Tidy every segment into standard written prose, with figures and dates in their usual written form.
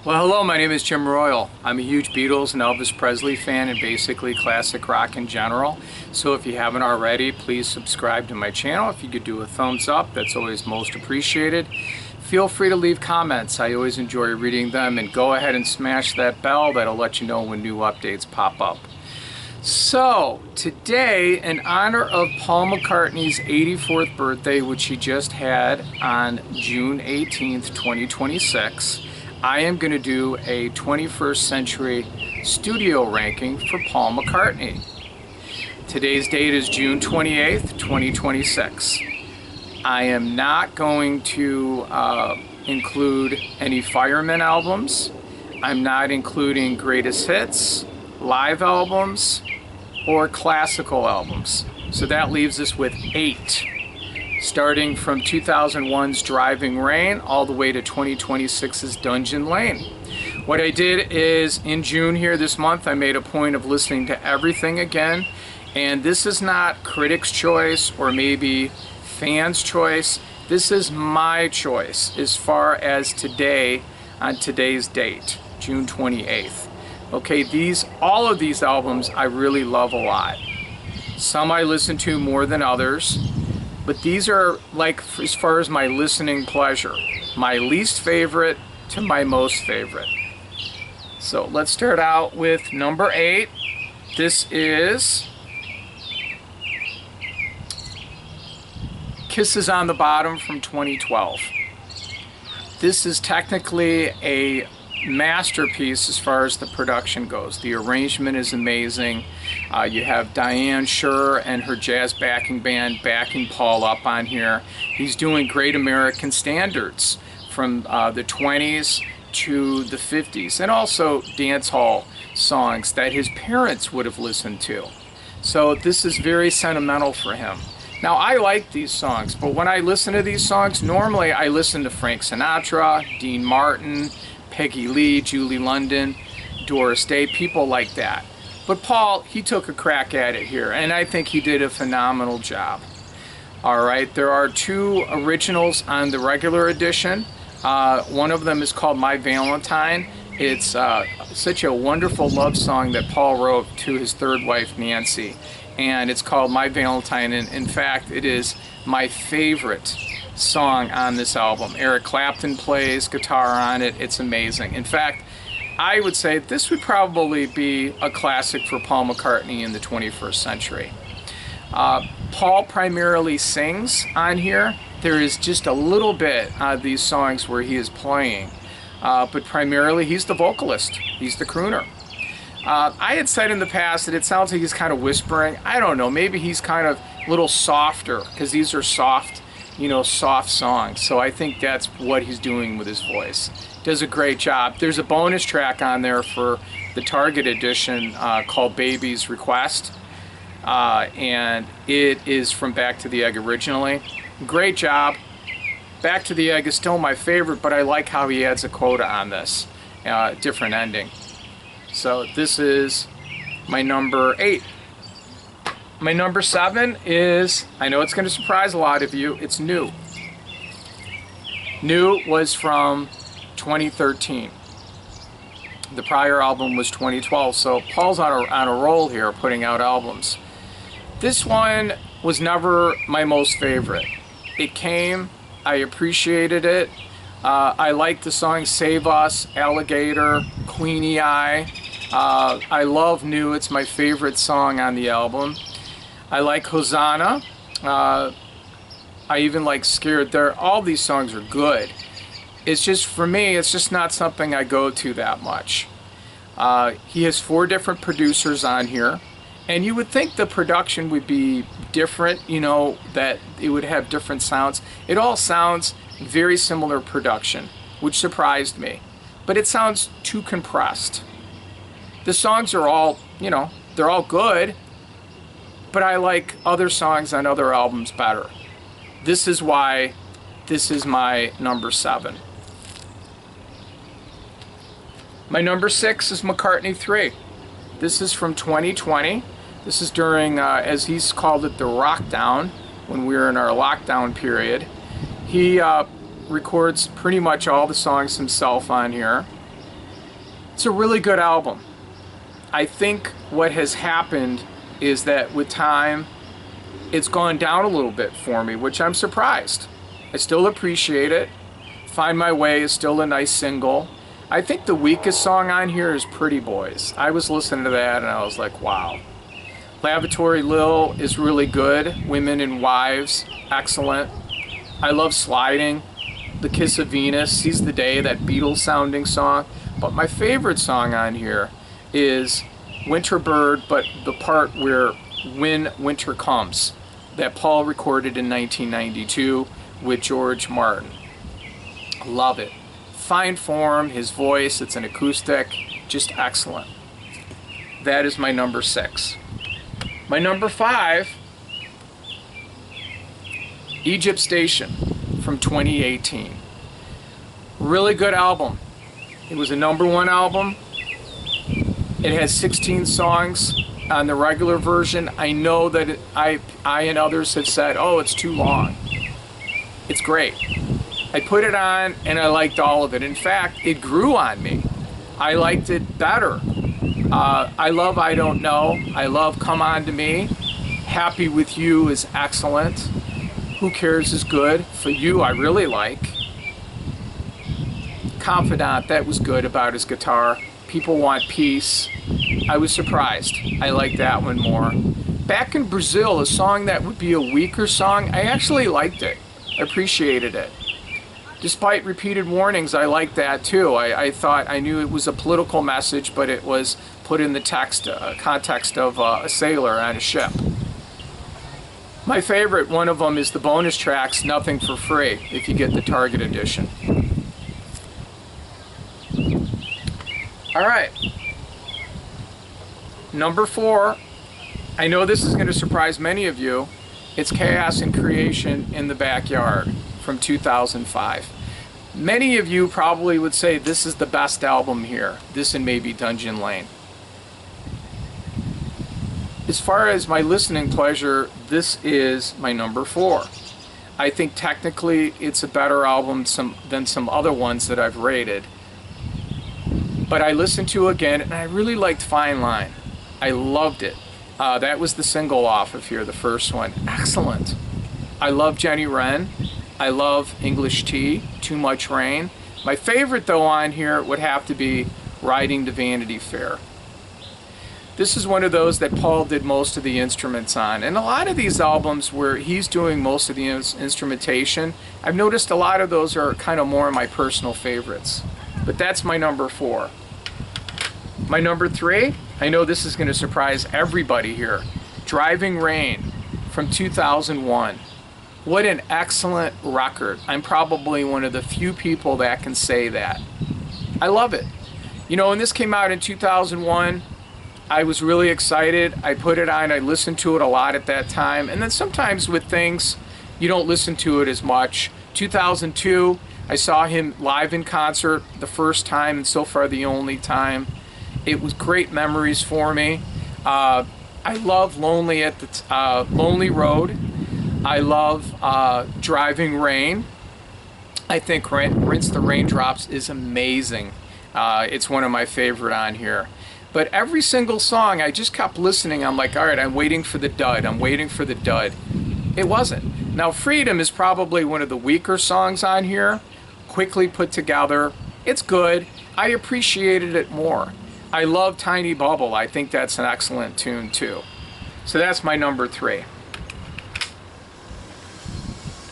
Well, hello, my name is Jim Royal. I'm a huge Beatles and Elvis Presley fan and basically classic rock in general. So if you haven't already, please subscribe to my channel. If you could do a thumbs up, that's always most appreciated. Feel free to leave comments. I always enjoy reading them, and go ahead and smash that bell. That'll let you know when new updates pop up. So today, in honor of Paul McCartney's 84th birthday, which he just had on June 18th, 2026, I am going to do a 21st century studio ranking for Paul McCartney. Today's date is June 28th, 2026. I am not going to include any Fireman albums. I'm not including greatest hits, live albums, or classical albums. So that leaves us with 8. Starting from 2001's Driving Rain all the way to 2026's Dungeon Lane. What I did is, in June here this month, I made a point of listening to everything again, and this is not critics' choice or maybe fans' choice. This is my choice as far as today, on today's date, June 28th. Okay, all of these albums I really love a lot. Some I listen to more than others. But these are, like, as far as my listening pleasure, my least favorite to my most favorite. So let's start out with number 8. This is Kisses on the Bottom from 2012. This is technically a masterpiece as far as the production goes. The arrangement is amazing. You have Diane Shure and her jazz backing band backing Paul up on here. He's doing great American standards from the 20s to the 50s, and also dance hall songs that his parents would have listened to. So this is very sentimental for him. Now, I like these songs, but when I listen to these songs, normally I listen to Frank Sinatra, Dean Martin, Peggy Lee, Julie London, Doris Day, people like that. But Paul, he took a crack at it here, and I think he did a phenomenal job. All right, there are 2 originals on the regular edition. One of them is called My Valentine. It's such a wonderful love song that Paul wrote to his 3rd wife, Nancy. And it's called My Valentine, and in fact, it is my favorite song on this album. Eric Clapton plays guitar on it. It's amazing. In fact, I would say this would probably be a classic for Paul McCartney in the 21st century. Paul primarily sings on here. There is just a little bit of these songs where he is playing, but primarily he's the vocalist. He's the crooner. I had said in the past that it sounds like he's kind of whispering. I don't know, maybe he's kind of a little softer, because these are soft, soft songs. So I think that's what he's doing with his voice. Does a great job. There's a bonus track on there for the Target edition called Baby's Request. And it is from Back to the Egg originally. Great job. Back to the Egg is still my favorite, but I like how he adds a coda on this. Different ending. So this is my number 8. My number 7 is, I know it's going to surprise a lot of you, it's New. New was from 2013. The prior album was 2012, so Paul's on a roll here, putting out albums. This one was never my most favorite. It came, I appreciated it. I like the song Save Us, Alligator, Queenie Eye. I love New, it's my favorite song on the album. I like Hosanna. I even like Scared. All these songs are good. It's just, for me, it's just not something I go to that much. He has 4 different producers on here, and you would think the production would be different, that it would have different sounds. It all sounds very similar production, which surprised me. But it sounds too compressed. The songs are all, they're all good, but I like other songs on other albums better. This is why this is my number 7. My number 6 is McCartney 3. This is from 2020. This is during, as he's called it, the lockdown, when we were in our lockdown period. He records pretty much all the songs himself on here. It's a really good album. I think what has happened is that with time, it's gone down a little bit for me, which I'm surprised. I still appreciate it. Find My Way is still a nice single. I think the weakest song on here is Pretty Boys. I was listening to that and I was like, wow. Lavatory Lil is really good. Women and Wives, excellent. I love Sliding. The Kiss of Venus, Seize the Day, that Beatles sounding song. But my favorite song on here is Winter Bird, but the part where When Winter Comes, that Paul recorded in 1992 with George Martin. Love it. Fine form, his voice, it's an acoustic, just excellent. That is my number 6. My number 5, Egypt Station from 2018. Really good album. It was a number 1 album. It has 16 songs on the regular version. I know that I and others have said, oh, it's too long. It's great. I put it on and I liked all of it. In fact, it grew on me. I liked it better. I love I Don't Know. I love Come On To Me. Happy With You is excellent. Who Cares is good. For You, I really like. Confidant, that was good about his guitar. People Want Peace. I was surprised. I like that one more. Back in Brazil, a song that would be a weaker song, I actually liked it. I appreciated it. Despite repeated warnings, I liked that too. I thought, I knew it was a political message, but it was put in the context of a sailor on a ship. My favorite, one of them, is the bonus tracks, Nothing for Free, if you get the Target edition. All right. Number 4, I know this is going to surprise many of you. It's Chaos and Creation in the Backyard from 2005. Many of you probably would say this is the best album here. This and maybe Dungeon Lane. As far as my listening pleasure, this is my number 4. I think technically it's a better album than some other ones that I've rated. But I listened to it again and I really liked Fine Line. I loved it. That was the single off of here, the first one. Excellent. I love Jenny Wren. I love English Tea, Too Much Rain. My favorite though on here would have to be Riding to Vanity Fair. This is one of those that Paul did most of the instruments on. And a lot of these albums where he's doing most of the instrumentation, I've noticed a lot of those are kind of more my personal favorites. But that's my number 4. My number 3, I know this is going to surprise everybody here. Driving Rain from 2001. What an excellent record. I'm probably one of the few people that can say that. I love it. You know, when this came out in 2001, I was really excited. I put it on, I listened to it a lot at that time. And then sometimes with things, you don't listen to it as much. 2002, I saw him live in concert the first time and so far the only time. It was great memories for me. I love Lonely Road. I love Driving Rain. I think Rinse the Raindrops is amazing. It's one of my favorite on here. But every single song, I just kept listening. I'm like, all right, I'm waiting for the dud. I'm waiting for the dud. It wasn't. Now, Freedom is probably one of the weaker songs on here. Quickly put together. It's good. I appreciated it more. I love Tiny Bubble. I think that's an excellent tune too. So that's my number 3.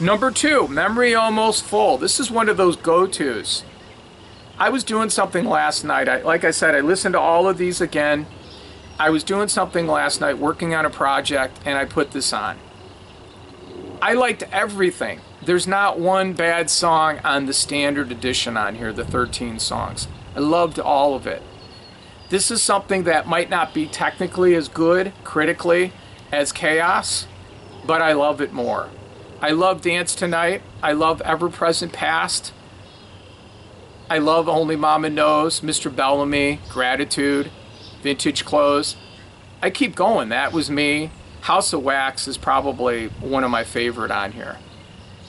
Number 2, Memory Almost Full. This is one of those go-tos. I was doing something last night. Like I said, I listened to all of these again. I was doing something last night, working on a project, and I put this on. I liked everything. There's not one bad song on the standard edition on here, the 13 songs. I loved all of it. This is something that might not be technically as good, critically, as Chaos, but I love it more. I love Dance Tonight. I love Ever Present Past. I love Only Mama Knows, Mr. Bellamy, Gratitude, Vintage Clothes. I keep going. That Was Me. House of Wax is probably one of my favorite on here.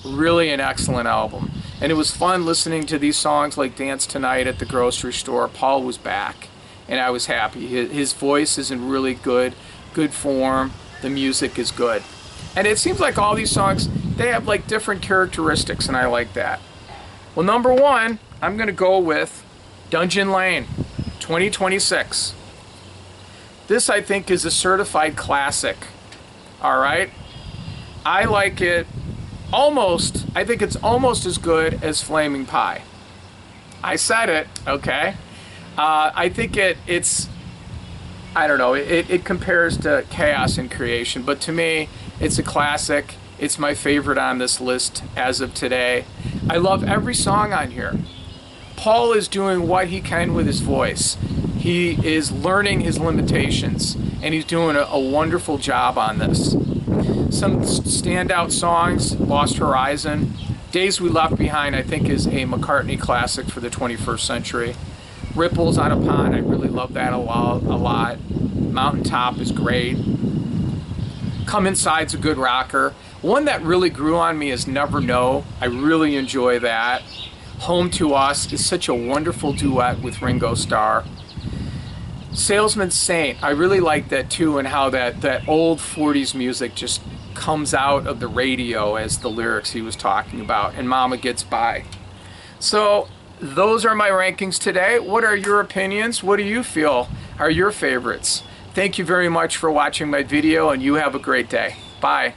Really an excellent album. And it was fun listening to these songs like Dance Tonight at the grocery store. Paul was back, and I was happy. His voice is in really good form. The music is good. And it seems like all these songs, they have like different characteristics, and I like that. Well, number one, I'm going to go with Dungeon Lane, 2026. This, I think, is a certified classic. All right? I like it almost, I think it's almost as good as Flaming Pie. I said it, okay? I think it's, I don't know, it compares to Chaos and Creation, but to me, it's a classic. It's my favorite on this list as of today. I love every song on here. Paul is doing what he can with his voice. He is learning his limitations, and he's doing a wonderful job on this. Some standout songs: Lost Horizon, Days We Left Behind, I think is a McCartney classic for the 21st century. Ripples on a Pond, I really love that a lot. Mountaintop is great. Come Inside's a good rocker. One that really grew on me is Never Know. I really enjoy that. Home to Us is such a wonderful duet with Ringo Starr. Salesman Saint, I really like that too, and how that old 40s music just comes out of the radio as the lyrics he was talking about, and Mama Gets By. So those are my rankings today. What are your opinions? What do you feel are your favorites? Thank you very much for watching my video, and you have a great day. Bye.